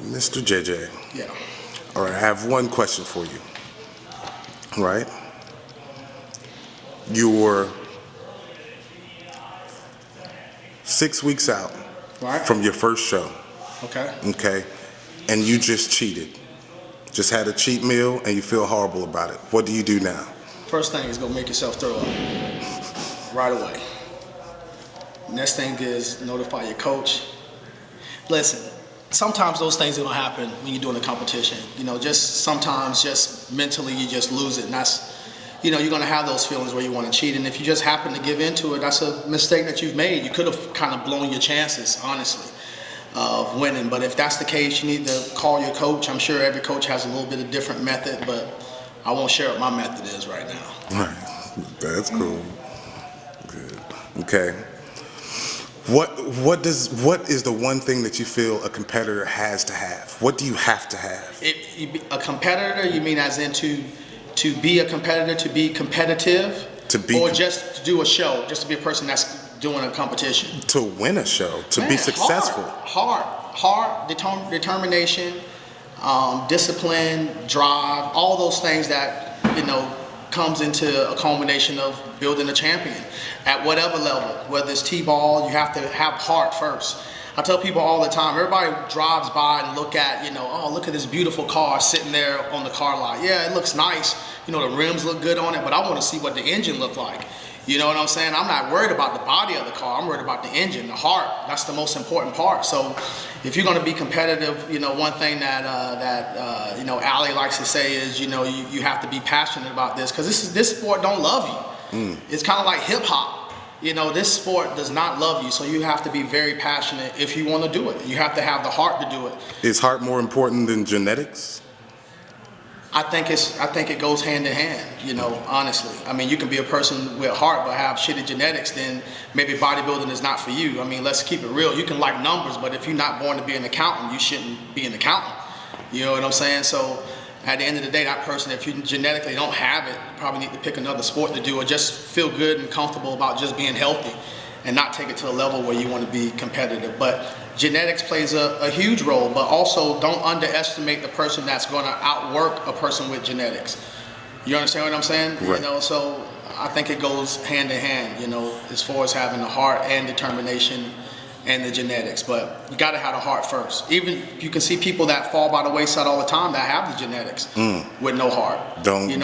Mr. JJ. Yeah. All right, I have one question for you. Right? You're 6 weeks out Right. from your first show, Okay. okay? And you just cheated. Just had a cheat meal and you feel horrible about it. What do you do now? First thing is go make yourself throw up right away. Next thing is notify your coach. Listen, sometimes those things don't happen when you're doing a competition. Just sometimes just mentally you just lose it. And that's, you're going to have those feelings where you want to cheat. And if you just happen to give into it, that's a mistake that you've made. You could have kind of blown your chances, honestly, of winning. But if that's the case, you need to call your coach. I'm sure every coach has a little bit of different method, but I won't share what my method is right now. All right, that's cool. Good. Okay. What is the one thing that you feel a competitor has to have? What do you have to have? A competitor, you mean as in to be a competitor, to be competitive? Or just to do a show, just to be a person that's doing a competition? To win a show, to be successful. Hard, determination, discipline, drive, all those things that, comes into a culmination of building a champion at whatever level. Whether it's T-ball, you have to have heart first. I tell people all the time, everybody drives by and look at, oh, look at this beautiful car sitting there on the car lot. Yeah, it looks nice. The rims look good on it, but I want to see what the engine looked like. You know what I'm saying? I'm not worried about the body of the car. I'm worried about the engine, the heart. That's the most important part. So if you're going to be competitive, one thing that Ali likes to say is, you have to be passionate about this, because this sport don't love you. It's kind of like hip hop. This sport does not love you, so you have to be very passionate if you want to do it. You have to have the heart to do it. Is heart more important than genetics? I think it goes hand in hand, honestly. I mean, you can be a person with heart but have shitty genetics, then maybe bodybuilding is not for you. I mean, let's keep it real. You can like numbers, but if you're not born to be an accountant, you shouldn't be an accountant. You know what I'm saying? So at the end of the day, that person, if you genetically don't have it, you probably need to pick another sport to do, or just feel good and comfortable about just being healthy and not take it to a level where you want to be competitive. But genetics plays a huge role, but also don't underestimate the person that's going to outwork a person with genetics. You understand what I'm saying? Right. So I think it goes hand in hand, as far as having the heart and determination and the genetics. But you got to have the heart first. Even you can see people that fall by the wayside all the time that have the genetics with no heart. You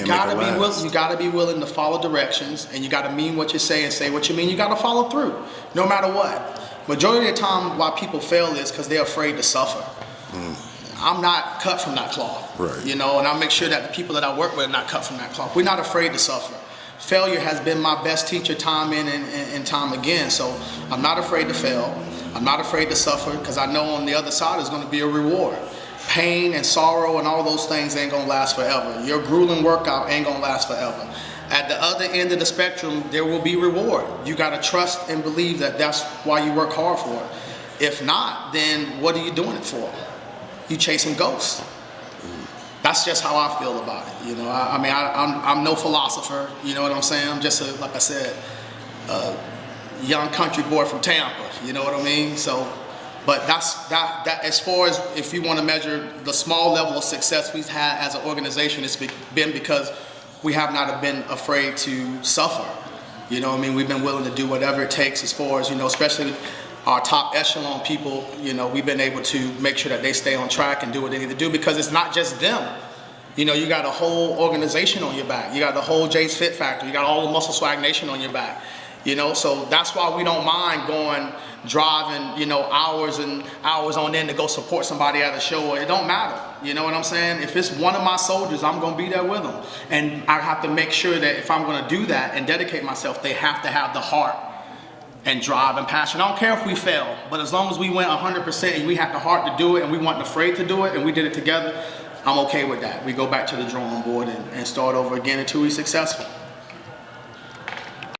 got to be willing to follow directions, and you got to mean what you say and say what you mean. You got to follow through, no matter what. Majority of the time, why people fail is because they're afraid to suffer. I'm not cut from that cloth, right. And I make sure that the people that I work with are not cut from that cloth. We're not afraid to suffer. Failure has been my best teacher time in and time again. So I'm not afraid to fail. I'm not afraid to suffer, because I know on the other side is going to be a reward. Pain and sorrow and all those things ain't going to last forever. Your grueling workout ain't going to last forever. At the other end of the spectrum, there will be reward. You got to trust and believe that that's why you work hard for it. If not, then what are you doing it for? You chasing ghosts. That's just how I feel about it. I'm no philosopher. You know what I'm saying? I'm just like I said, a young country boy from Tampa. You know what I mean? So, but that as far as if you want to measure the small level of success we've had as an organization, it's been because we have not been afraid to suffer. We've been willing to do whatever it takes, as far as, especially our top echelon people, we've been able to make sure that they stay on track and do what they need to do, because it's not just them. You got a whole organization on your back. You got the whole Jay's Fit Factory. You got all the Muscle Swag Nation on your back. So that's why we don't mind driving, hours and hours on end to go support somebody at a show. It don't matter. You know what I'm saying? If it's one of my soldiers, I'm going to be there with them. And I have to make sure that if I'm going to do that and dedicate myself, they have to have the heart and drive and passion. I don't care if we fail, but as long as we went 100% and we had the heart to do it and we weren't afraid to do it and we did it together, I'm okay with that. We go back to the drawing board and start over again until we're successful.